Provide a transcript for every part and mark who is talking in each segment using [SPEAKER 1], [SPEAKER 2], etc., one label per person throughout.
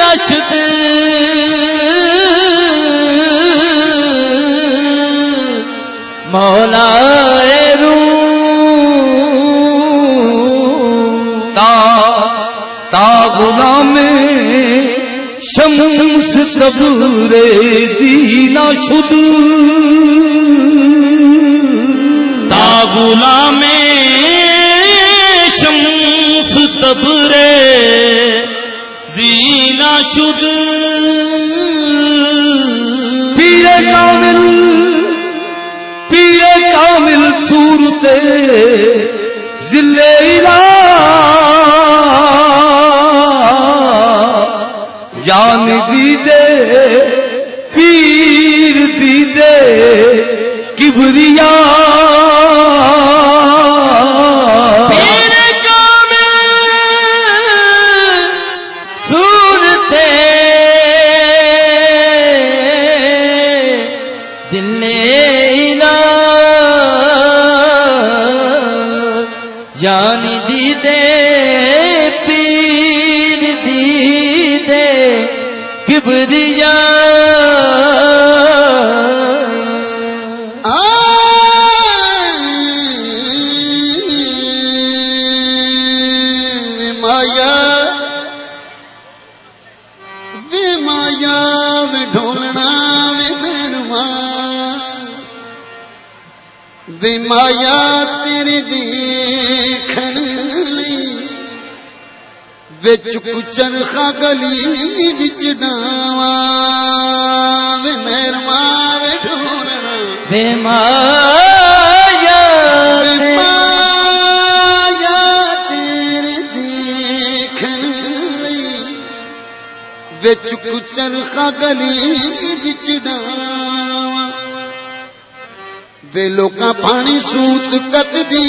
[SPEAKER 1] रशद मौलाए room ता गुलाम शम्स तबरे दीना शुद ता गुलाम शम्स तबरे दीना शुद पीरे कामिल सूरते जिले इला जान दीदे पीर दीदे किबरिया पीर कामिल सूरते जिले इला जान दीदे पीर दीदे किबरिया
[SPEAKER 2] माया वे ढोलना वे मेरमा वे माया तेरे देखन वे चुप चरखा गली बिच डावा वे मेरमा वे ढोलना
[SPEAKER 1] वे माया
[SPEAKER 2] तेरे देखन वे चुप चरखा गली बिच डावा वे लोका पानी सूत कत दी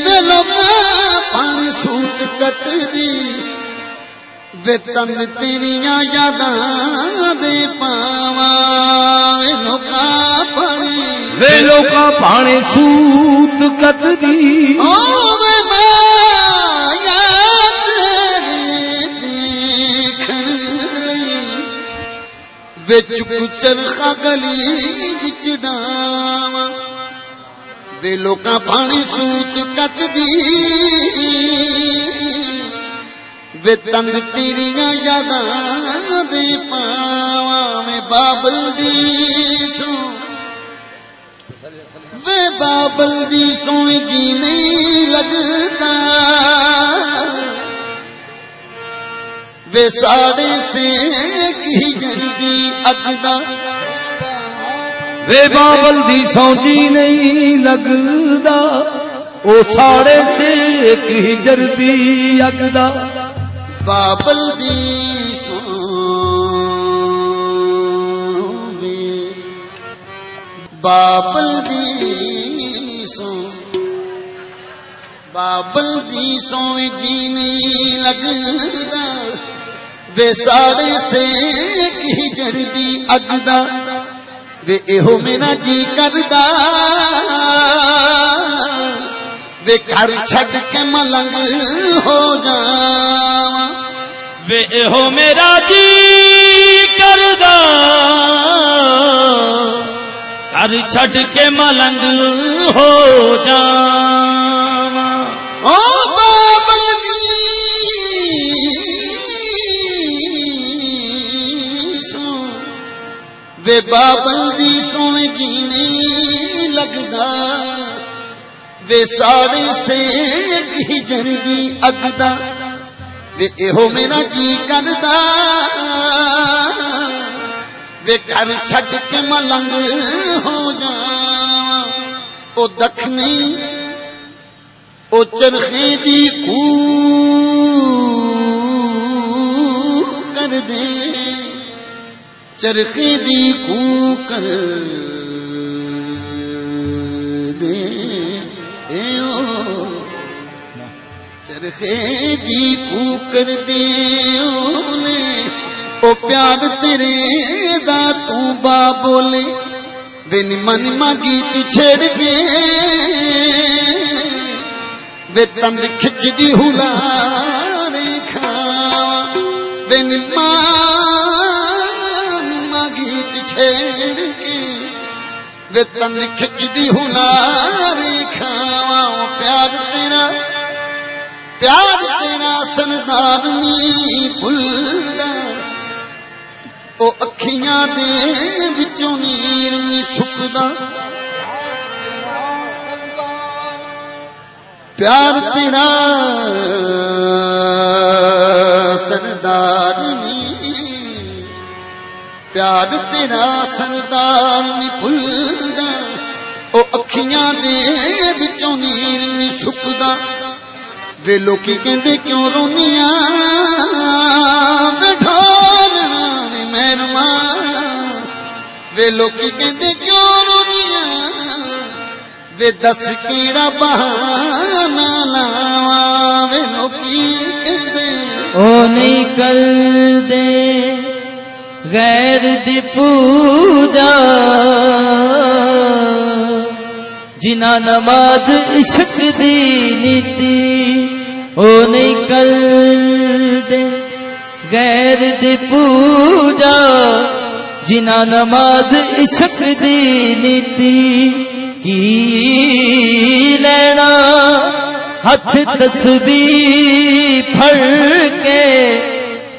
[SPEAKER 2] वे लोका पानी सूत कत दी वे तन तेरिया यादां दे पावा वे लोका पानी
[SPEAKER 1] सूत कत दी
[SPEAKER 2] ओ वे माया वे चुप चरखा गली बिच डावा वे लोका पानी सूत कत दी वे तंग तेरिया यादां दे पावा वे बाबल दी सो वे बाबल दी सोई जी नहीं लगता वे साड़े से की जल्दी अगदा
[SPEAKER 1] वे बाबल दी सौजी नहीं लगदा ओ साड़े से की जल्दी अगदा
[SPEAKER 2] बाबल दी सो बाबल दी सो बाबल दी सोई जी नहीं लगदा वे साड़े से की जल्दी अगदा वे एहो मेरा जी करदा वे घर छड़ के मलंग हो जावा
[SPEAKER 1] वे एहो मेरा जी करदा घर छड़ के मलंग हो जावा
[SPEAKER 2] ओ बाबल दी सो वे बाबल दी सोन जीने लगदा वे सारे से की जल्दी अगदा वे एहो मेरा जी करदा वे घर छड़ के मलंग हो जावा ओ दखनी ओ चरखे दी कू कर दे चरखे दी कू कर दे चरखे दी कू कर दे ओ प्यार तेरे दा तू बा बोले वे निमा निमा गीत छेड़ के वे तंद खिचदी हुलारे खावा वे निम्मा निम्मा गीत छेड़ के वे तंद खिचदी हुनारी खावा प्यार तेरा सरदार नी भुलदा ओ अखियां दे विचों नीर नी सुकदा प्यार तेरा सरदार नी प्यार तेरा सरदार नी भुलदा ओ अखियां दे विचों नीर नी सुकदा वे लोकी कहंदे क्यों रोनिया वे ढोलना वे मेहरमा वे लोकी कहंदे क्यों रोनिया वे दस कीड़ा बहाना लावा वे लोकी कहंदे
[SPEAKER 1] ओ नहीं कर दे गैर दी पूजा जिना नमाज इश्क दी नीति ओ नहीं कर दे गैर दी पूजा जिना नमाज इश्क दी नीति की लेना हथ तस्बीह फड़ के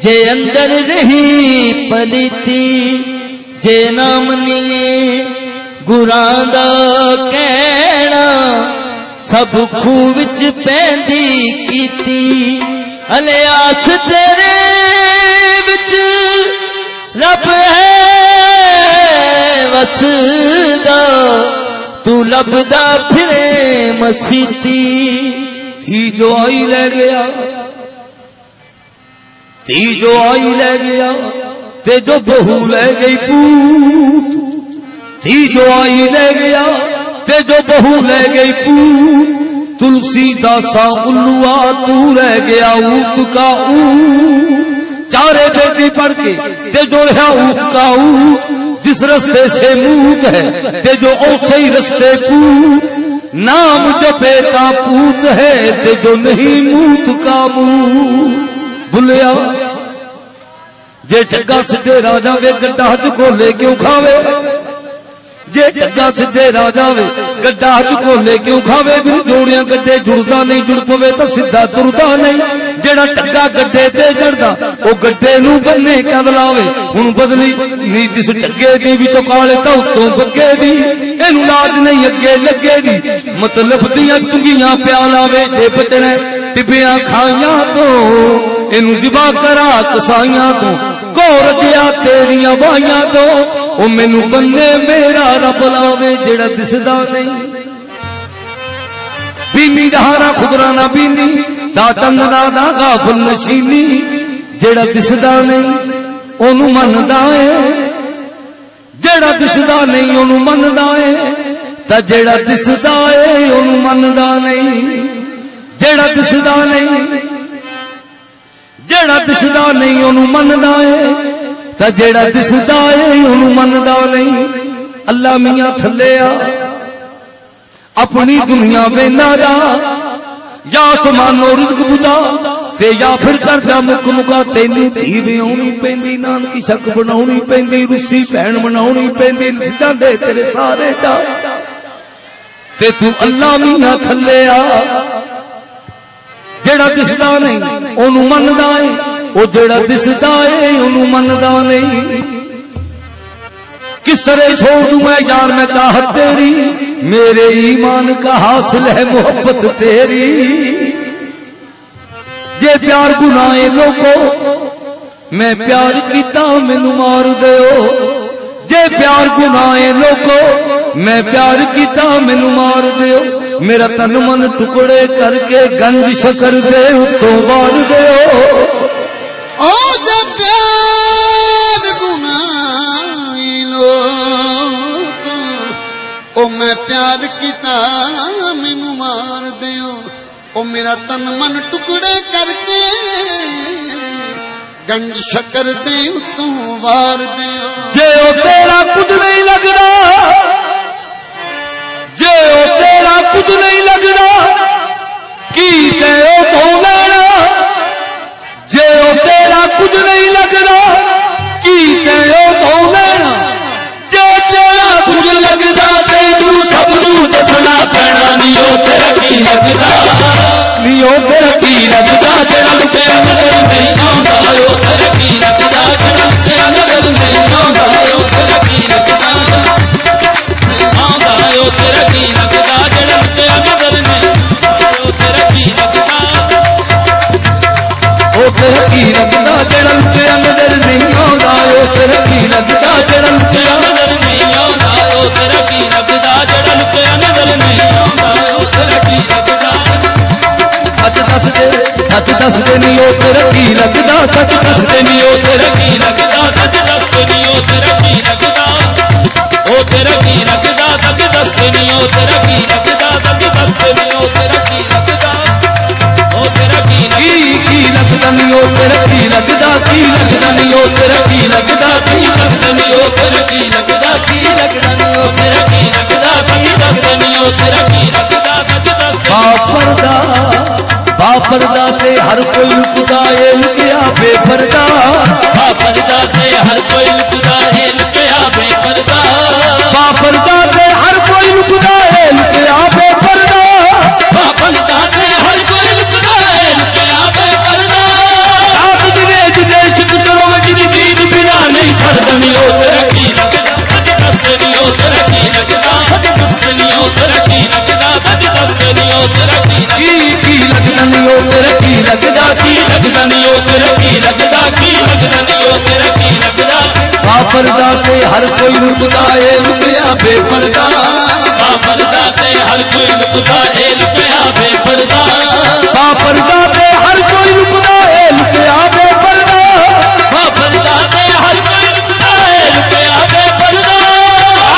[SPEAKER 1] जे अंदर रही पलीती जे नाम निये गुरां दा कहना सब खूह विच पैंदी कीती हले आस तेरे विच रब है वसदा तू लभदा फिरे मसीती थी जो आई ले गया थी जो आई ले गया ते जो बहू ले गई पूत थी जो आई ले गया ते जो बहू ले गई पूत तुलसी दासा उल्लुआ तू रह गया ऊक का ऊ चारे बेटी पढ़ के ते जो रहा ऊक का ऊ जिस रस्ते से मूत है ते जो औसे ही रस्ते पूत नाम जपे का पूत है ते जो नहीं मूत का मूत भुलिया जे जग्गा सिद्धे राजा वे गड्ढा च खोले क्यों खावे जे जग्गा सिद्धे राजा वे गड्ढा च खोले क्यों खावे बिन जोड़ियां गड्ढे जुड़दा नहीं जुड़ पवे तो सीधा तुरदा नहीं जेड़ा टग्गा गड्ढे ते चढ़दा ओ गड्ढे नू बन्ने कद लावे हुण बदली नीति इस टग्गे दी भी तो काले तो उत्तों बग्गे दी इनू लाज नहीं अगे लगे दी मतलब दियां चुंगियां प्या लावे जे बचने टिबियां खाइयां तो इनू जिबा करा कसाइयां तो घोर गया तेरियां बाइयां तो ओ मैनू बन्ने मेरा रब लावे जेड़ा दिसदा नहीं बीनी दहारा खुदरा ना बीनी दातन ना गाफल नशीनी जेड़ा दिसदा नहीं ओनू मनदा है जेड़ा दिसदा नहीं ओनू मनदा है ता जेड़ा दिसदा है ओनू मनदा नहीं जेड़ा दिसदा नहीं जेड़ा दिसदा नहीं ओनू मनदा है ता जेड़ा दिसदा है ओनू मनदा नहीं अल्लाह मियां थल्ले आ अपनी दुनिया वेंदा जा या आसमानों रिज़्क़ बुझा ते या फिर करदा मुक मुका तैनू धी विआउणी पैंदी नानकी शक बनाउणी पैंदी रुस्सी भैण बनाउणी पैंदी जांदे तेरे सारे जा ते तू अल्लाह मियां थल्ले आ जेड़ा दिसदा नहीं ओनू मनदा है ओ जेड़ा दिसदा है ओनू मनदा नहीं किस तरह छोड़ दूं मैं यार मैं चाहत तेरी मेरे ईमान का हासिल है मोहब्बत तेरी जे प्यार गुनाहे लोगो मैं प्यार कीता मैनू मार दियो जे प्यार गुनाहे लोगो मैं प्यार कीता मैनू मार दियो मेरा तन मन टुकड़े करके गंज शकर दे उत्तों मार दियो
[SPEAKER 2] ओ जे प्यार गुनाहे लोगो ओ मैं प्यार कीता मैनू मार दियो ओ मेरा तन मन टुकड़े करके गंज शकर दे तू वार दियो
[SPEAKER 1] जे ओ तेरा कुछ नहीं लगदा जे ओ तेरा कुछ नहीं लगदा की ते ओ तो लेना जे ओ तेरा कुछ नहीं लगदा नी ओ तेरा की लगदा जेड़ा लुटिया नजर नहीं आंदा ओ तेरा की लगदा जेड़ा लुटिया नजर नहीं आंदा ओ तेरा की लगदा आंदा ओ तेरा की लगदा जेड़ा लुटिया नजर नहीं ओ तेरा की लगदा ओ तेरा की लगदा जेड़ा लुटिया नजर नहीं आंदा ओ तेरा की लगदा जेड़ा लुटिया नजर नहीं आंदा ओ तेरा की लगदा जेड़ा लुटिया नजर नहीं आंदा ओ तेरा की लगदा सच दस दे नी ओ तेरा की लगदा सच दस दे नी ओ तेरा की लगदा सच दस दे नी ओ तेरा की लगदा ओ तेरा की लगदा सच दस दे नी ओ तेरा की लगदा सच दस दे नी ओ तेरा की लगदा ओ तेरा की लगदा नी ओ तेरा की लगदा की लगदा नी ओ तेरा की लगदा की लगदा नी ओ तेरा की लगदा की लगदा नी ओ तेरा की लगदा की लगदा नी ओ तेरा की लगदा सच दस बापरदा ते हर कोई लुकदा ए लुकिया बेपरदा बापरदा ते हर कोई लुकदा ए लुकिया बेपरदा बापरदा ते हर कोई लुकदा ए लुकिया बेपरदा बापरदा ते हर कोई लुकदा ए लुकिया बेपरदा आप दिने जिदे शिकरो मजरी दीद बिना नहीं सरदनी ओ तेरा की लगदा सच दसनी ओ तेरा की लगदा सच दसनी ओ तेरा की लगदा सच दसनी ओ तेरा की लगदा नी ओ तेरा की लगदा की लगदा नी ओ तेरा की लगदा की लगदा नी ओ तेरा की लगदा बापरदा ते हर कोई लुकदा ए लुकिया बेपरदा बापरदा ते हर कोई लुकदा ए लुकिया बेपरदा बापरदा ते हर कोई लुकदा ए लुकिया बेपरदा बापरदा ते हर कोई लुकदा ए लुकिया बेपरदा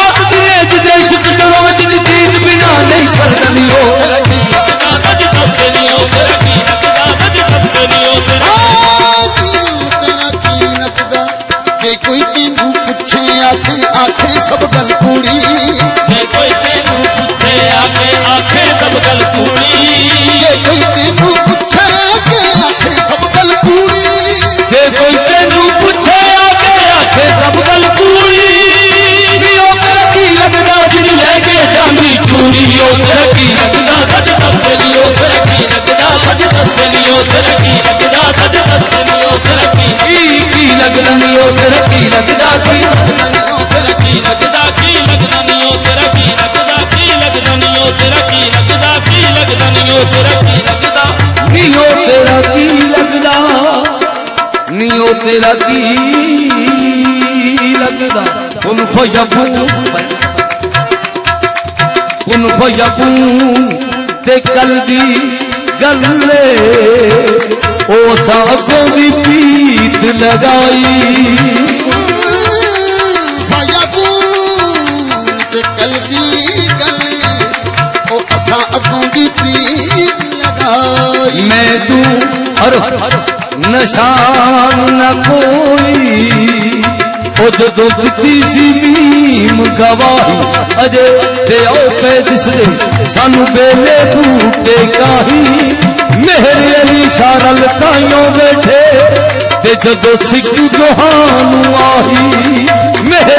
[SPEAKER 1] आप दिने जिदे शिक करो जिदी दीद बिना नहीं सरदनी ओ तेरा की लगदा सच दसनी ओ तेरा की लगदा सच दसनी ओ तेरा
[SPEAKER 2] की लगदा जे कोई तेनू पूछे आखे सब गल कूड़ी
[SPEAKER 1] जे कोई तेनू पूछे आखे सब गल कूड़ी
[SPEAKER 2] जे कोई तेनू पूछे आखे सब गल कूड़ी
[SPEAKER 1] जे कोई तेनू पूछे आखे सब गल कूड़ी नी ओ तेरा की लगदा जिनी लेके जांदी चूड़ी ओ तेरा की लगदा सच दसनी ओ तेरा की लगदा सच दसनी ओ तेरा की लगदा सच दसनी ओ तेरा की लगदा नी ओ तेरा की लगदा की लगदा नी ओ तेरा की लगदा की लगदा नी ओ तेरा की लगदा की लगदा नी ओ तेरा की लगदा की लगदा नी ओ तेरा की लगदा नी ओ तेरा की लगदा नी ओ तेरा की लगदा कुन फयकून ते कल दी गल्ले ओ सासों दी पीत लगाई
[SPEAKER 2] ते कल दी गल्ले ओ असा अगों दी पीत लगाई
[SPEAKER 1] मैं तू हर नशान न कोई ओ जदों दित्ती सी नीम गवाही अजे ते आओ पे दिसदे सानू बेले बूटे काही मेरे अली शारल ताइयों बैठे ते जदों सिख जोहानू आही मेरे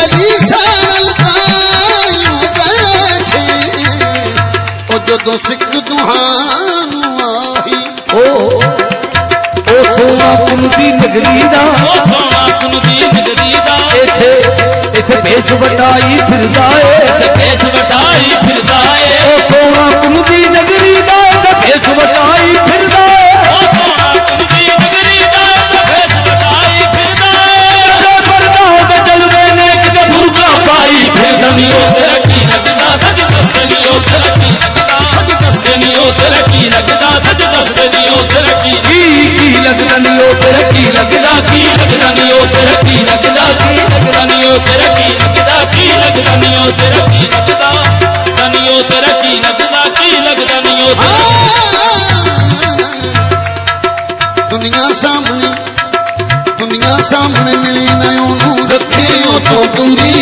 [SPEAKER 2] अली शारल ताइयों बैठे ओ जदों सिख जोहानू आही
[SPEAKER 1] ओ सोना कुंदी नगरी दा ओ सोना कुंदी नगरी दा इथे भेस वटाई फिरदा ए भेस वटाई फिरदा ए ओ सोना कुंदी नगरी दा भेस वटाई फिरदा ओ सोना कुंदी नगरी दा भेस वटाई फिरदा ए पर्दा दे जलवे ने किते बुरका पाई फिरदा नी ओ तेरा की लगदा सच दसनी ओ तेरा की लगदा सच दसनी ओ तेरा की लगदा सच दसनी ओ तेरा की लगदा नी ओ तेरा की लगदा की लगदा नी ओ तेरा की लगदा की लगदा नी ओ तेरा की लगदा की लगदा नी ओ तेरा की लगदा नी ओ तेरा की लगदा की लगदा नी ओ
[SPEAKER 2] दुनिया सामने मिले न ओनू रखे ओ तो दूरी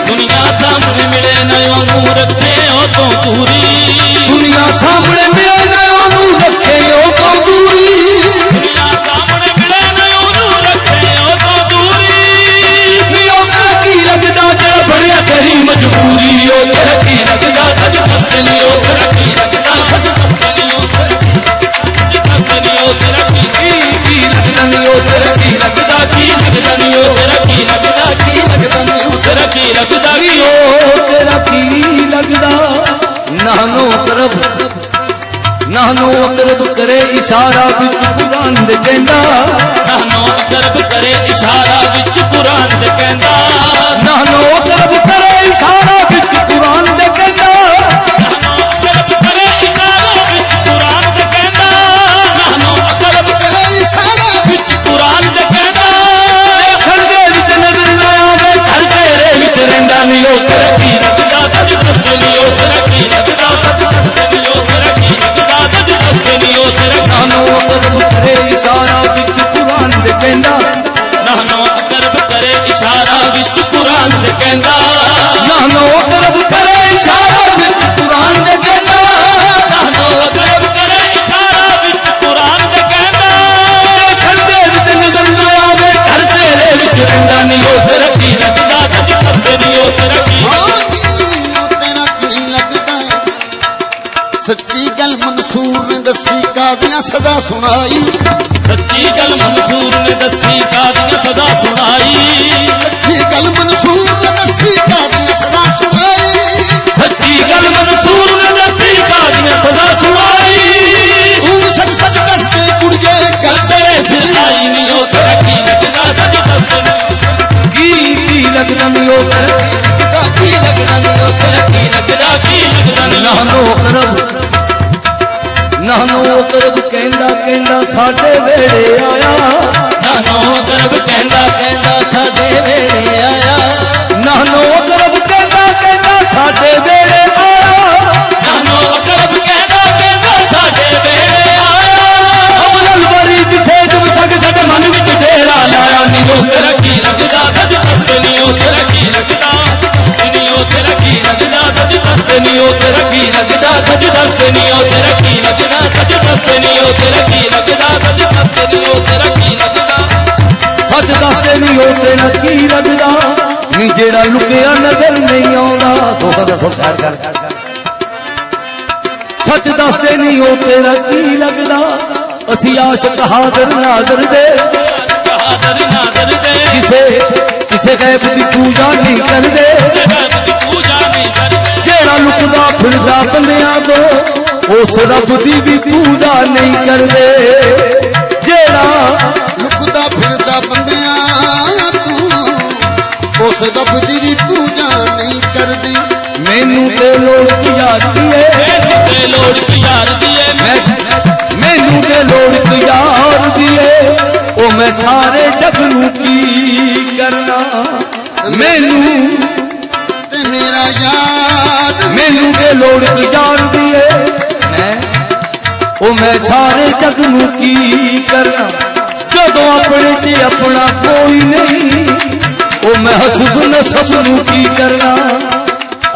[SPEAKER 1] दुनिया सामने मिले न ओनू रखे ओ तो दूरी
[SPEAKER 2] दुनिया सामने मिले न ओनू रखे ओ तो दूरी
[SPEAKER 1] दुनिया सामने मिले न ओनू रखे ओ तो दूरी
[SPEAKER 2] नी ओ तेरा की लगदा जेड़ा बड़िया तेरी मजबूरी ओ तेरा की लगदा सच दसनी ओ
[SPEAKER 1] नानो अकरब करे इशारा विच कुरान दे कहंदा
[SPEAKER 3] नानो अकरब करे इशारा विच कुरान दे कहंदा
[SPEAKER 1] नानो अकरब करे इशारा विच कुरान दे कहंदा
[SPEAKER 3] नानो अकरब करे इशारा विच कुरान दे कहंदा नानो अकरब करे इशारा विच कुरान दे कहंदा
[SPEAKER 1] घर दे विच नजर ना आवे घर तेरे विच रहिंदा नी ओ तरक्की
[SPEAKER 3] रखदा सज दसते नी ओ तरक्की रखदा सज दसते नी ओ तरक्की रखदा सज दसते नी ओ तरक्की
[SPEAKER 1] नानो अकरब करे इशारा विच कुरान दे कहंदा
[SPEAKER 3] नानो अकरब करे इशारा विच कुरान दे कहंदा
[SPEAKER 1] नानो अकरब करे इशारा विच कुरान दे कहंदा
[SPEAKER 3] नानो अकरब करे इशारा विच कुरान दे कहंदा
[SPEAKER 1] घर दे विच नजर ना आवे घर तेरे विच रहिंदा नी ओ तरक्की
[SPEAKER 3] रखदा सज दसते नी ओ तरक्की
[SPEAKER 2] तेरा की लगदा सच्ची गल मंसूर ने दसी कादियां सदा सुनाई
[SPEAKER 3] सच्ची गल मंसूर ने दसी कादियां सदा सुनाई
[SPEAKER 2] सच्ची गल मंसूर ने दसी कादियां सदा सुनाई
[SPEAKER 3] सच्ची गल मंसूर ने दसी कादियां सदा सुनाई
[SPEAKER 2] तू सच सच दसते कुड़िए गल तेरे सिर
[SPEAKER 3] आई नी ओ तरक्की रखदा सज दसते
[SPEAKER 1] की लगदा नी ओ तरक्की
[SPEAKER 3] की लगदा नी ओ तरक्की रखदा की लगदा नी
[SPEAKER 1] नानो अकरब कहंदा कहंदा साडे वेड़े आया
[SPEAKER 3] नानो अकरब कहंदा कहंदा साडे वेड़े आया
[SPEAKER 1] नानो अकरब कहंदा कहंदा साडे वेड़े आया
[SPEAKER 3] नानो अकरब कहंदा कहंदा साडे वेड़े आया
[SPEAKER 1] अमल बरी पिछे जब सग सग मन विच डेरा लाया नी ओ
[SPEAKER 3] तरक्की रखदा सज दसते नी ओ तरक्की रखदा नी ओ तरक्की रखदा सज दसते नी ओ तरक्की रखदा सज दसते नी ओ तरक्की रखदा सज दसते नी ओ तरक्की रखदा सज दसते नी ओ तरक्की रखदा
[SPEAKER 1] सच दसदे नी ओ तेरा की लगदा नी जेड़ा लुकिया नजर नहीं आउंदा धोखा दा सब सार कर सच दसदे नी ओ तेरा की लगदा असी आशिक हाज़र नाज़र दे
[SPEAKER 3] बहादुर नादर दे
[SPEAKER 1] किसे गैब दी पूजा नहीं करदे
[SPEAKER 3] पूजा नहीं करदे
[SPEAKER 1] जेड़ा लुकदा फिरदा बंदियां तो उस रब दी भी पूजा नहीं करदे जेड़ा
[SPEAKER 2] लुकदा फिरदा बंदियां तू उस रब दी भी पूजा नहीं करदी
[SPEAKER 1] मैनू ते लोड़ की यार दिए
[SPEAKER 3] मैनू ते लोड़ की यार दिए
[SPEAKER 1] मैनू ते लोड़ की यार दिए ओ मैं सारे जग नू की करना मैनू
[SPEAKER 2] ते मेरा यार
[SPEAKER 1] मैनू ते लोड़ की यार दिए ओ मैं सारे जग नू की करना जदों अपने च अपना कोई नहीं ओ मैं हसब नसब नू की करना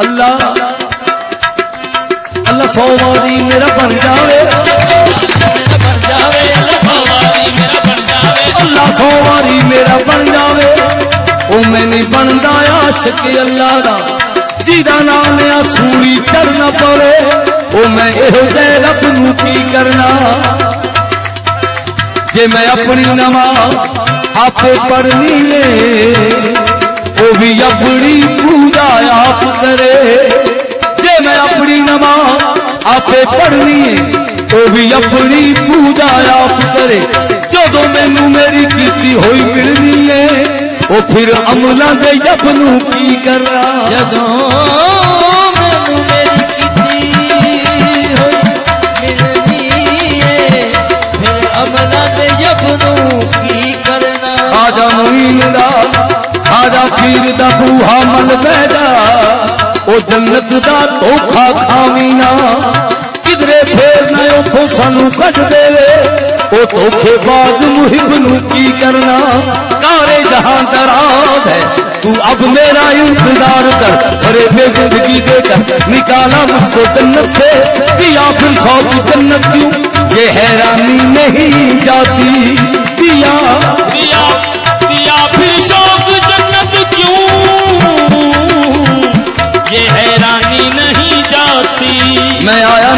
[SPEAKER 1] अल्लाह अल्लाह 100 वारी मेरा बन जावे
[SPEAKER 3] बन जावे मेरा बन जावे
[SPEAKER 1] अल्लाह 100 वारी मेरा बन जावे ओ मैं नहीं बनदा आशिक अल्लाह दा जिदा नाम आ सूरी चढ़ना पवे ओ मैं एहो जे रब नू की करना जे मैं अपनी नमाज आपे पढ़नी है ओ भी अपनी पूजा आप करे जे मैं अपनी नमाज आपे पढ़नी है ओ भी अपनी पूजा आप करे जदों मैनू मेरी कीती होई मिलनी है ओ फिर अमलां दे जब नू की करना
[SPEAKER 3] जदों मैनू मेरी कीती होई मिलनी है फिर अमला दे जब नू की करना
[SPEAKER 1] खाजा मुईन दा खाजा पीर दा बूहा मल बैदा ओ जन्नत दा धोखा खावी ना किधरे फेर न उथों सानू कट देवे ओ धोखेबाज मुहिब नू की करना कारे जहां दराज है तू अब मेरा इंतजार कर भरे बे जिंदगी देकर निकाला मुझको जन्नत से दिया फिर 100 की जन्नत क्यों ये हैरानी नहीं जाती दिया
[SPEAKER 3] दिया दिया फिर शौक जन्नत क्यों ये हैरानी नहीं जाती
[SPEAKER 1] मैं आया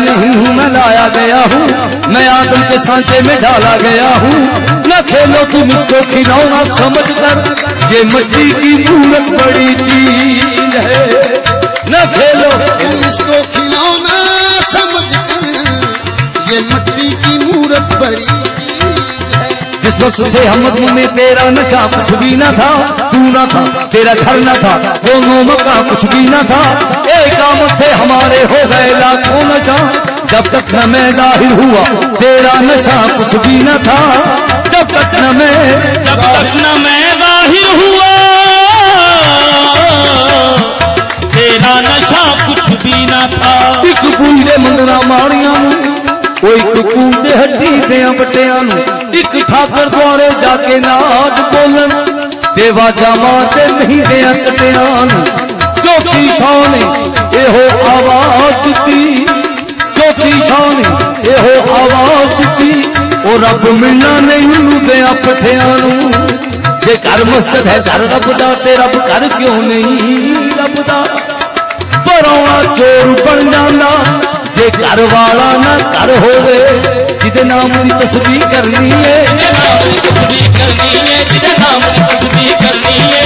[SPEAKER 1] नहीं हूँ मैं लाया गया हूँ मैं आदम के सांचे में डाला गया हूँ न खेलो तुम इसको खिलौना समझ कर ये मिट्टी की मूरत बड़ी चीज है न खेलो
[SPEAKER 2] तुम इसको खिलौना समझ ये मिट्टी की मूरत बड़ी है।
[SPEAKER 1] जिस वक्त से हम में तेरा नशा कुछ भी न था, तू न था, तेरा घर न था, दोनों मका कुछ भी न था, एक आमद से हमारे हो गए लाखों नशा। जब तक न मैं जाहिर हुआ तेरा नशा कुछ भी न था, जब तक न मैं
[SPEAKER 3] जाहिर हुआ तेरा नशा कुछ भी न था।
[SPEAKER 1] एक पूरे मंगना माड़िया वो एक कूदे हड्डी दिया बटिया एक ठाकर द्वारे जाके नाच बोलन देवा जामा ते नहीं दिया कटिया चौथी शान एहो आवाज दी, चौथी शान एहो आवाज दी और रब मिलना नहीं उन्नू दिया पठिया जे घर मस्जिद है घर रब दा ते रब घर क्यों नहीं रब दा। परौना चोर बन जाना जे घर वाला ना घर होवे जिदे नाम की तस्बीह करनी है,
[SPEAKER 3] जिदे नाम की तस्बीह करनी है, जिदे नाम की तस्बीह करनी है,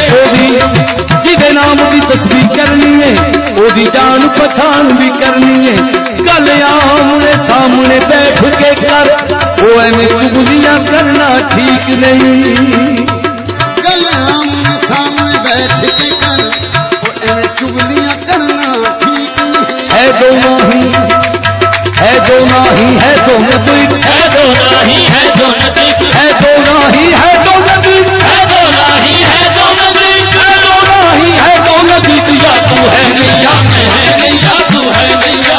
[SPEAKER 1] जिदे नाम की तस्बीह करनी है ओदी जान पछान भी करनी है। गल आमने सामने बैठ के कर वो एवं चुगलियां करना ठीक नहीं।
[SPEAKER 2] गल आमने सामने बैठ के कर वो एवं चुगलियां करना ठीक नहीं।
[SPEAKER 1] है दो नहीं है दो नहीं है दो नदी
[SPEAKER 3] है दो नहीं है दो नदी
[SPEAKER 1] है दो नहीं है दो नदी
[SPEAKER 3] है दो नहीं है दो नदी
[SPEAKER 1] है दो नहीं है दो नदी या तू है नैया
[SPEAKER 3] मैं है नैया तू है नैया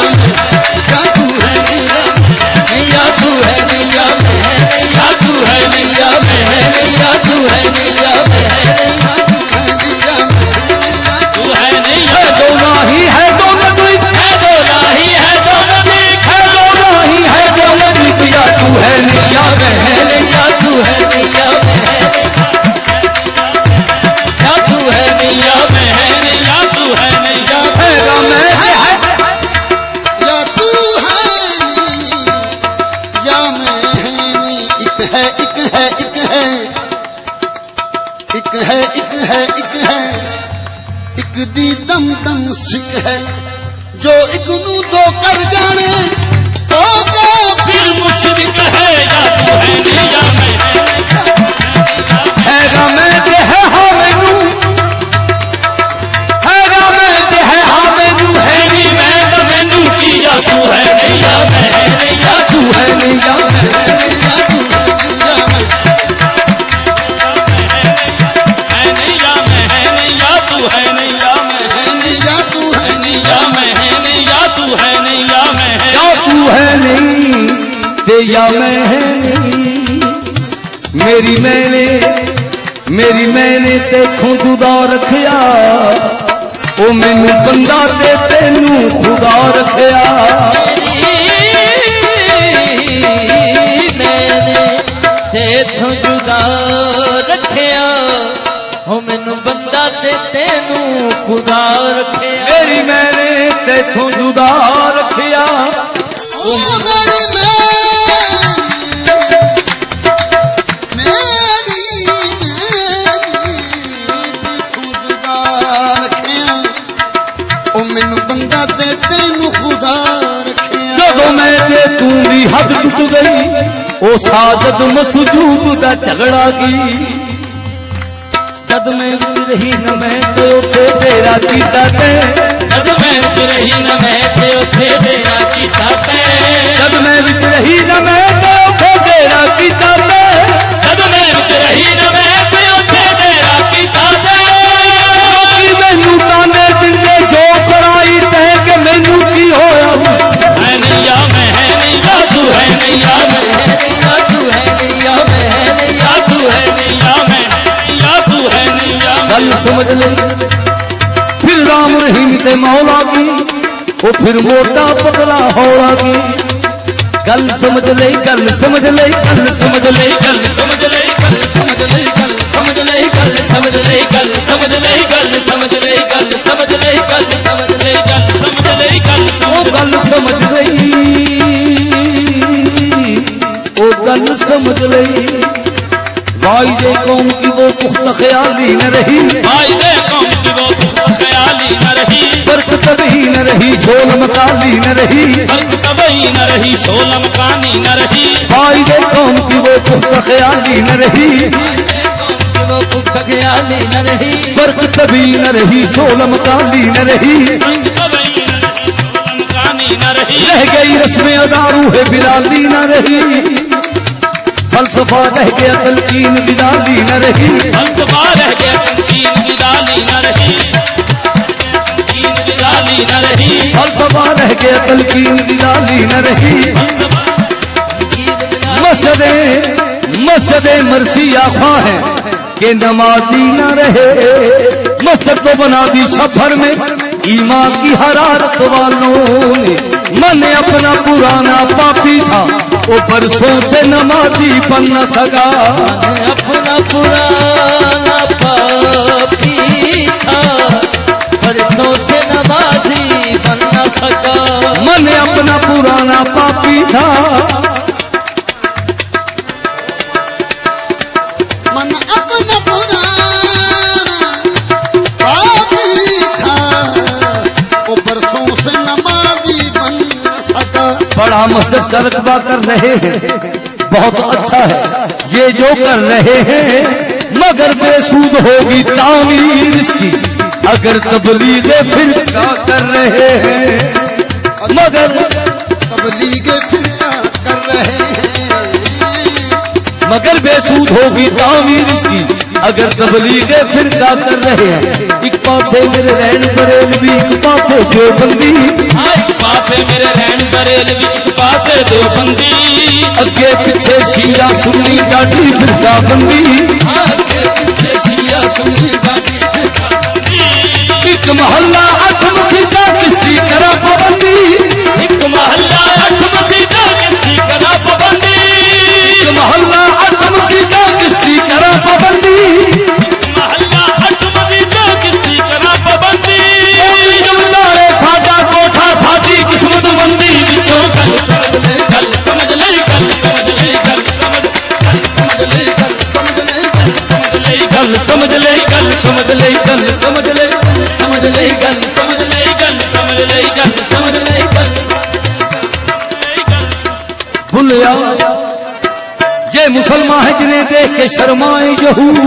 [SPEAKER 2] या तू है
[SPEAKER 3] नैया तू है नैया मैं है नैया तू है नैया मैं है नैया तू है नैया मैं है नैया तू है नैया।
[SPEAKER 1] है दो नहीं है दो नदी
[SPEAKER 3] है दो नहीं है दो नदी
[SPEAKER 1] है दो नहीं है दो नदी या तू है नैया मैं है
[SPEAKER 3] नैया तू है नैया मैं है नैया तू है नैया मैं है नैया तू है नैया
[SPEAKER 1] हैगा मैं है
[SPEAKER 2] या तू है या मैं है। एक है एक है एक है एक है एक है एक है एक दी दम दम सिक है जो एक नू दो कर जाने तो
[SPEAKER 3] फिर मुशरिक है या तू है नैया मैं
[SPEAKER 1] हैगा मैं दे है हाँ मैनू हैगा मैं दे है हाँ मैनू है
[SPEAKER 3] नहीं मैं तो मैनू किया तू है नैया मैं है नैया
[SPEAKER 1] तू है नैया मैं
[SPEAKER 3] है नैया मैं है नैया तू है नैया मैं है
[SPEAKER 2] या तू है
[SPEAKER 3] नैया मैं है नैया तू है नैया मैं है
[SPEAKER 1] या तू है नहीं ते या मैं है नहीं। मेरी मैंने तेखों जुदा रखिया ओ मैनू बंदा ते तेनू खुदा रखिया।
[SPEAKER 3] मैंने तेथों जुदा रखिया हो मैनू बंदा ते तेनू खुदा रखिया।
[SPEAKER 1] मेरी मैंने तेखों जुदा रखिया
[SPEAKER 2] मैनू बंदा ते तेनू खुदा रखिया।
[SPEAKER 1] जदों मैं ते तू दी हद टुट गई ओ साजद मसजूद दा झगड़ा की जद मैं विच रही न मैं ते उथे तेरा कीता ते
[SPEAKER 3] जद मैं विच रही न मैं ते उथे तेरा कीता ते
[SPEAKER 1] जद मैं विच रही न मैं ते उथे तेरा कीता ते
[SPEAKER 3] जद मैं विच रही न मैं ते उथे तेरा कीता ते
[SPEAKER 1] कि मैनू ताने दिंदे जो कराई तै के मैनू की होया
[SPEAKER 3] है नैया मैं है नैया तू है नैया मैं है नैया तू है नैया मैं है नैया तू है नैया मैं नैया तू है नैया।
[SPEAKER 1] गल समझ ले फिर राम रहीम ते मौला की वो फिर मोटा पतला हौला की गल समझ ले गल समझ ले गल समझ ले
[SPEAKER 3] गल समझ ले गल समझ ले गल समझ ले गल समझ ले गल समझ ले गल समझ ले गल समझ ले गल समझ ले गल समझ ले गल
[SPEAKER 1] वो गल समझ गई वो गल समझ गई वाइदे कौम की वो पुख्ता ख्याली न रही
[SPEAKER 3] वाइदे कौम की वो पुख्ता ख्याली न रही
[SPEAKER 1] बरक तभी न रही शोलम काली न रही,
[SPEAKER 3] बरक तभी न रही शोलम कानी न रही,
[SPEAKER 1] फायदे कौम की वो पुख्त ख्याली न रही,
[SPEAKER 3] वो पुख्त ख्याली न रही,
[SPEAKER 1] बरक तभी न रही शोलम काली न रही,
[SPEAKER 3] बरक तभी न रही शोलम कानी न रही,
[SPEAKER 1] रह गई रस्में अदा रूह बिलाली न रही, फलसफा रह गया तलकीन बिदाली न रही,
[SPEAKER 3] फलसफा रह गया तलकीन बिदाली न रही, तलकीन बिदाली न रही,
[SPEAKER 1] फलसफा रह गया तलकीन बिदाली न रही। मस्जिद मरसिया खां है कि नमाजी न रहे, मस्जिद तो बना दी सफर में ईमान की हरारत वालों ने, मन अपना पुराना पापी था वो बरसों से नमाजी बन न सका,
[SPEAKER 3] अपना पुराना पापी था बरसों से नमाजी बन न सका,
[SPEAKER 1] मन अपना पुराना पापी था,
[SPEAKER 2] मन अपना पुराना पापी था वो बरसों से नमाजी बन न सका।
[SPEAKER 1] बड़ा मस्जिद का रकबा कर रहे हैं, बहुत अच्छा है ये जो कर रहे हैं, मगर बेसूद होगी तामीर इसकी अगर तबलीग फिर क्या कर रहे हैं, मगर
[SPEAKER 2] तबलीग फिरका कर रहे हैं,
[SPEAKER 1] मगर बेसूद होगी तामीर इसकी अगर तबलीग फिर क्या कर रहे हैं। एक पासे मेरे रहन बरेलवी, एक पासे देवबंदी,
[SPEAKER 3] एक पासे मेरे रहन बरेलवी, एक पासे देवबंदी,
[SPEAKER 1] अगे पीछे शिया सुन्नी डाटी फिरका बंदी,
[SPEAKER 3] आगे पीछे शिया सुन्नी डाटी फिरका बंदी,
[SPEAKER 1] एक महल्ला 8 मसीता किसकी करा पाबंदी,
[SPEAKER 3] एक महल्ला 8 मसीता किसकी करा पाबंदी,
[SPEAKER 1] एक महल्ला 8 मसीता किसकी करा पाबंदी,
[SPEAKER 3] महल्ला 8 मसीता किसकी करा पाबंदी,
[SPEAKER 1] जमदारे साडा कोठा साडी किस्मत बंदी विचों
[SPEAKER 3] गल समझ ले गल समझ ले गल समझ ले गल समझ ले गल समझ ले गल समझ ले गल समझ ले समझ ले गल समझ ले गल समझ ले गल समझ ले गल
[SPEAKER 1] भुलिया ये मुसलमान है जिन्हें देख के शर्माए यहूद,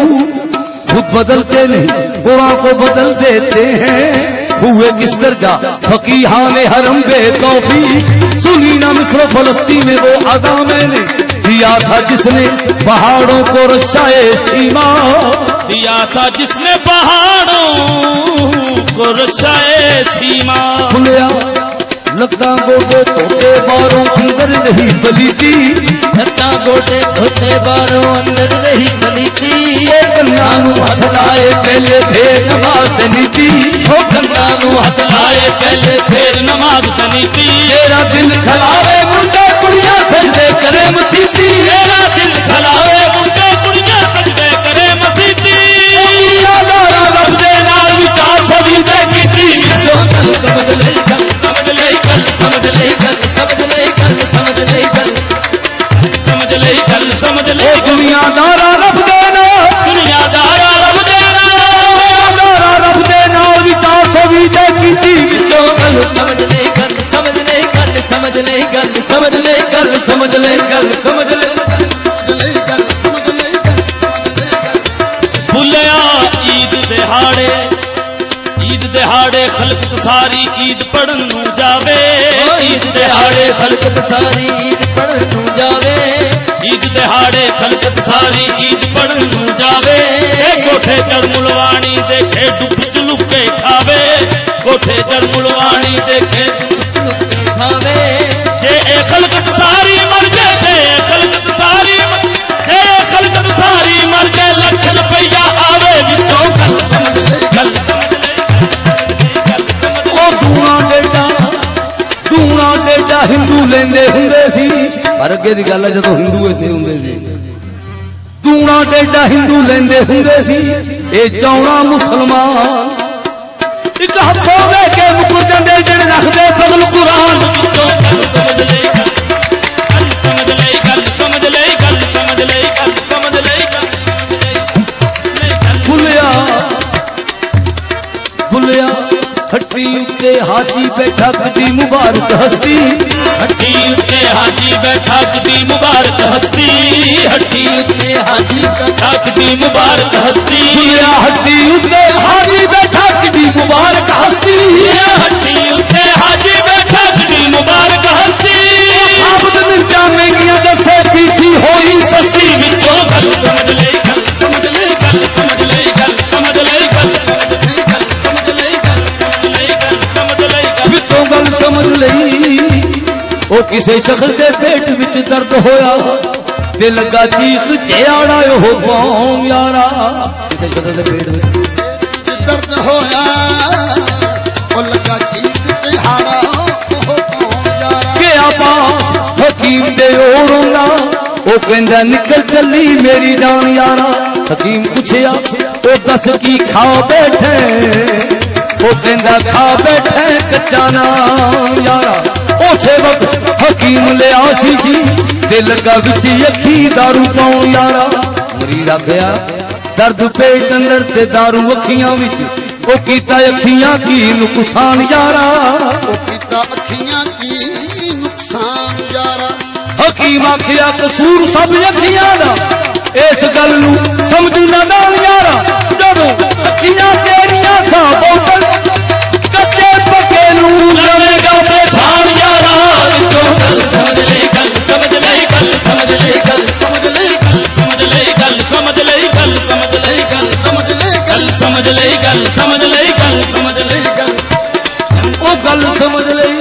[SPEAKER 1] खुद बदलते नहीं कुरान को बदल देते हैं, हुए किस दर्जा फकीहाने हरम बेतौफीक, सुनी ना मिस्र फलस्तीन में वो अदा मैंने दिया था जिसने पहाड़ों को रचाए सीमा,
[SPEAKER 3] दिया था जिसने पहाड़ों को रचाए सीमा,
[SPEAKER 1] भुलिया लगता गोटे तोते बारों अंदर नहीं बली थी,
[SPEAKER 3] लगता गोटे तोते बारों अंदर नहीं बली थी,
[SPEAKER 1] कन्यानु हथ लाए पहले फिर नमाज दनी थी,
[SPEAKER 3] ओ कन्यानु हथ लाए पहले फिर नमाज दनी थी,
[SPEAKER 1] तेरा दिल खलावे मुंडे कुड़ियां सजदे करे मसीती,
[SPEAKER 3] तेरा दिल खलावे मुंडे कुड़ियां सजदे करे मसीती,
[SPEAKER 1] दारा लफ्ज़े नाल विचार सभी दे कीती, जो गल समझ ले गल
[SPEAKER 3] समझ ले गल समझ ले गल समझ ले गल समझ ले गल समझ ले गल समझ ले
[SPEAKER 1] दुनियादारा रब देना,
[SPEAKER 3] दुनियादारा रब देना,
[SPEAKER 1] दुनियादारा रब देना विचार सभी दे कीती, जो गल
[SPEAKER 3] समझ ले गल समझ ले गल समझ ले गल समझ ले गल
[SPEAKER 1] समझ ले गल समझ ले
[SPEAKER 3] भुलिया ईद दिहाड़े खलकत सारी ईद पढ़न नू जावे, ईद दिहाड़े खलकत सारी ईद पढ़न नू जावे, ईद दिहाड़े खलकत सारी ईद पढ़न नू जावे, कोठे चढ़ मुलवानी देखे डुब चुलुक के खावे, कोठे चढ़ मुलवानी देखे डुब चुलुक के खावे, जे ए खलकत सारी मर जाए, खलकत सारी खलकत सारी मर जाए, लख रुपया आवे विचों गल समझ ले गल
[SPEAKER 1] दूना डेटा हिंदू लेंदे हुंदे सी, पर अगे दी गल है जदों हिंदू इत्थे हुंदे सी, दूना डेटा हिंदू लेंदे हुंदे सी, ए चौड़ा मुसलमान एक हथों दे के मुक जंदे जिन रखदे बगल कुरान,
[SPEAKER 3] विचों गल समझ ले गल समझ ले गल समझ ले गल समझ ले गल समझ ले गल
[SPEAKER 1] भुलिया भुलिया खट्टी बैठा कदी मुबारक हस्ती
[SPEAKER 3] हट्टी उत्ते हाजी बैठा कदी मुबारक हस्ती हट्टी उत्ते हाजी बैठा कदी मुबारक हस्ती
[SPEAKER 1] दुनिया हट्टी उत्ते हाजी बैठा कदी मुबारक हस्ती
[SPEAKER 3] हट्टी उत्ते हाजी बैठा कदी मुबारक हस्ती
[SPEAKER 1] साबत मिर्चा महंगियां दसे पीसी होई सस्ती
[SPEAKER 3] विचों गल समझ ले गल समझ ले गल समझ ले गल समझ ले गल समझ ले गल समझ ले गल
[SPEAKER 1] विचों गल समझ लई ओ किसे शख्स दे पेट विच दर्द होया ते लगा चीख जियाड़ा हो पाऊं यारा किसे शख्स दे पेट विच
[SPEAKER 2] दर्द होया ओ लगा चीख जियाड़ा हो पाऊं यारा
[SPEAKER 1] गया पास हकीम दे ओरोंदा ओ कहंदा निकल चली मेरी जान यारा हकीम पूछया ओ दस की खा बैठे ओ कहंदा खा बैठे कच्चा नाम यारा ओछे वक्त हकीम ले आशीषी ते लगा विच अखी दारू पाऊं यारा मरीज आखया दर्द पेट अंदर ते दारू अखियां विच ओ कीता अखियां की नुकसान यारा
[SPEAKER 2] ओ पिता अखियां की नुकसान यारा
[SPEAKER 1] हकीम आखिया कसूर सब अखियां दा इस गल नू समझ ना दान यारा जदों अखियां तेरियां था बोतल कच्चे पके नू लवेगा पहचान यारा
[SPEAKER 3] विचों गल समझ ले गल समझ ले गल समझ ले गल समझ ले गल समझ ले गल समझ ले गल समझ ले गल
[SPEAKER 2] समझ ले
[SPEAKER 3] गल समझ ले गल समझ ले गल समझ ले गल
[SPEAKER 1] ओ गल समझ लई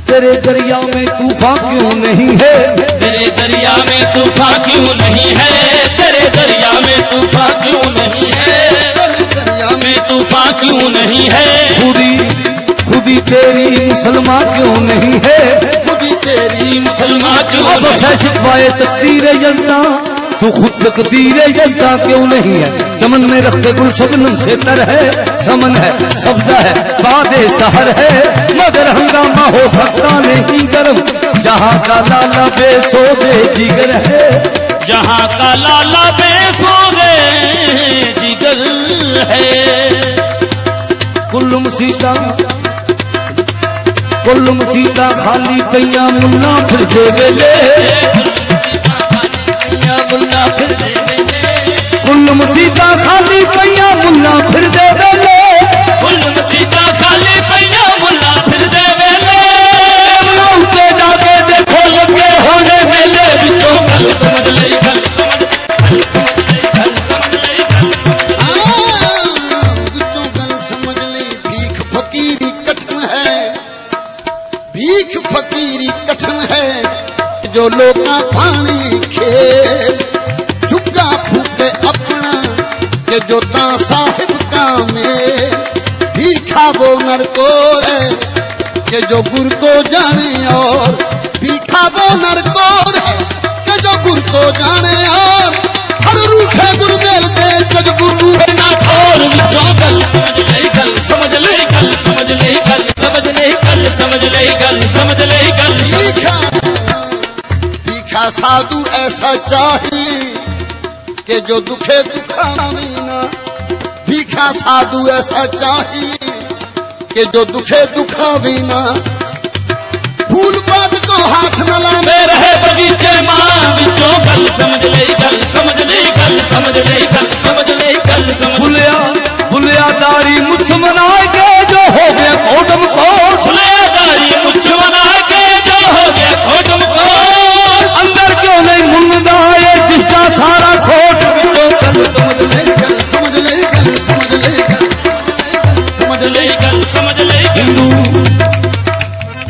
[SPEAKER 1] तेरे दरिया में तूफान क्यों नहीं है
[SPEAKER 3] तेरे दरिया में तूफान क्यों नहीं है तेरे दरिया में तूफान क्यों नहीं है
[SPEAKER 2] दरिया
[SPEAKER 3] में तूफान क्यों नहीं है
[SPEAKER 1] खुदी तेरी मुसलमान क्यों नहीं है
[SPEAKER 2] खुदी तेरी
[SPEAKER 3] मुसलमान क्यों
[SPEAKER 1] अब है शिकवाए तकदीर यज़्दा तू खुद तकदीर यज़्दा क्यों नहीं है चमन में रखते गुल शबनम से तर है समन है सब्जा है बादे सहर है मगर हंगामा हो सकता नहीं गर्म जहाँ का लाला बेसोदे जिगर है
[SPEAKER 3] जहाँ का लाला बेसोदे जिगर है
[SPEAKER 1] कुल मसीता खाली पैया मुन्ना फिर दे वेले
[SPEAKER 3] मुन्ना फिर दे वेले
[SPEAKER 1] कुल मसीता खाली पैया मुन्ना फिर दे वेले
[SPEAKER 3] कुल मसीता खाली पैया मुन्ना फिर दे वेले
[SPEAKER 1] उनके जाके देखो लगे होने मेले
[SPEAKER 3] विचों गल समझ ले गल
[SPEAKER 2] विचों गल समझ ले भीख फकीरी कठिन है भीख फकीरी कठिन है जो लोग पानी खेल झुका फूके अपना के जो ता साहिब का में भीखा वो नरकोर है के जो गुर को जाने और भीखा वो नरकोर है के जो गुर को जाने और हर रूखे गुर मेल दे जज गुरु
[SPEAKER 3] ना ठोर विचों गल समझ ले गल समझ ले गल समझ ले गल समझ ले गल समझ ले गल
[SPEAKER 2] भीखा साधु ऐसा चाहिए कि जो दुखे दुखावी ना भीखा साधु ऐसा चाहिए कि जो दुखे दुखावी ना फूल बात को हाथ न लावे
[SPEAKER 3] रहे बगीचे माँ विचों गल समझ ले गल समझ ले गल समझ ले गल समझ ले गल समझ
[SPEAKER 1] भुलिया दारी मुझ मना के जो हो गया कोटम कोट
[SPEAKER 3] भुलिया दारी मुझ मना के जो हो गया कोटम कोट
[SPEAKER 1] अंदर क्यों नहीं मुन्नदा ये जिसका सारा खोट
[SPEAKER 2] समझ ले गल समझ ले गल समझ ले गल
[SPEAKER 3] समझ ले गल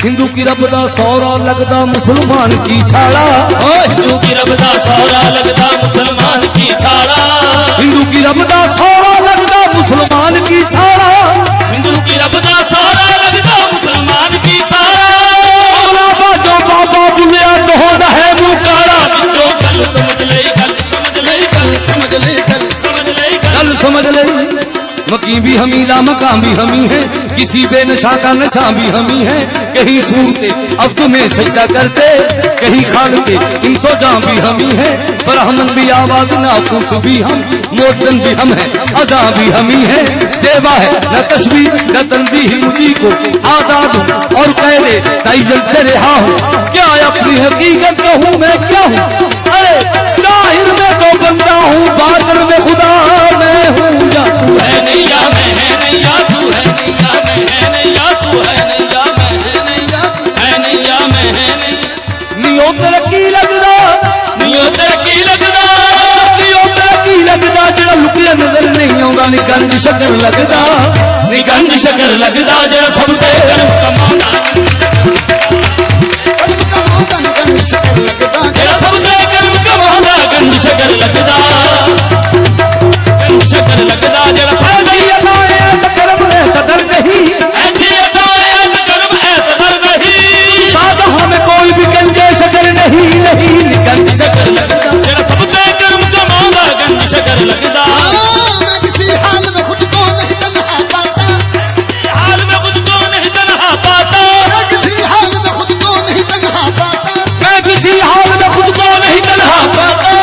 [SPEAKER 1] हिंदू की रब दा सौरा लगदा मुसलमान की साड़ा
[SPEAKER 3] हिंदू की रब दा सौरा लगदा मुसलमान की साड़ा
[SPEAKER 1] हिंदू की रब दा सौरा लगदा मुसलमान की साड़ा
[SPEAKER 3] हिंदू की रब दा सौरा लगदा मुसलमान की साड़ा
[SPEAKER 1] जो बाबा बुलिया तो होता है मुकारा
[SPEAKER 3] विचों गल समझ ले गल समझ ले गल
[SPEAKER 2] समझ ले गल
[SPEAKER 3] समझ ले
[SPEAKER 1] गल समझ ले मकी भी हमी लामकाम भी हमी है, किसी बेनशा का नशा भी हमी है। कहीं सूरते अब तुम्हें सजदा करते, कहीं खालते इंसो जां भी हमी है। ब्राह्मण भी आवाज नाकूस भी हम, मोदन भी हम है, अदा भी हमी है। सेवा है न तस्वीर न तंजीह मुझी को आजाद हूँ और कह दे ताइजल से रिहा हूँ। क्या अपनी हकीकत कहूँ मैं क्या हूँ? अरे जाहिर में तो बंदा हूँ, बातिन में खुदा मैं हूँ। या तू
[SPEAKER 3] है नैया मैं है नैया तू है नैया मैं है नैया तू है नैया मैं है नैया है नैया मैं है नैया।
[SPEAKER 1] नियो तरक्की लगदा,
[SPEAKER 3] नियो तरक्की लगदा,
[SPEAKER 1] नियो तरक्की लगदा, जरा लुकिया नजर नहीं आउंदा निगंज शक्कर लगदा,
[SPEAKER 3] निगंज शक्कर लगदा जरा सब ते कर्म कमांदा,
[SPEAKER 2] गंज शक्कर लगदा
[SPEAKER 3] जरा सब ते कर्म कमांदा गंज शक्कर लगदा, गंज शक्कर लगदा जरा
[SPEAKER 1] ऐसी अदाएं करम में कदर नहीं,
[SPEAKER 3] ऐसी अदाएं कर्म ऐतदर नहीं,
[SPEAKER 1] सादा हमें कोई भी गंजे शक्कर नहीं, नहीं निगंज
[SPEAKER 3] शक्कर लगदा जरा सब ते कर्म कमांदा गंज शक्कर लगदा।
[SPEAKER 2] मैं किसी हाल में खुद को नहीं तन्हा पाता,
[SPEAKER 3] हाल में खुद को नहीं तन्हा पाता,
[SPEAKER 2] मैं किसी हाल में खुद को नहीं तन्हा पाता,
[SPEAKER 1] मैं किसी हाल में खुद को नहीं तन्हा पाता।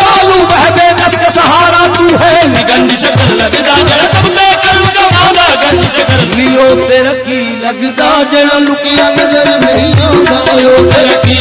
[SPEAKER 1] मालूम है बेकस का सहारा तू है,
[SPEAKER 3] गंज शक्कर लगदा जरा सब ते कर्म कमांदा गंज शक्कर
[SPEAKER 1] नियो तरक्की लगदा, जरा लुकिया
[SPEAKER 2] नजर नहीं आਉਂਦਾ
[SPEAKER 3] नियो तरक्की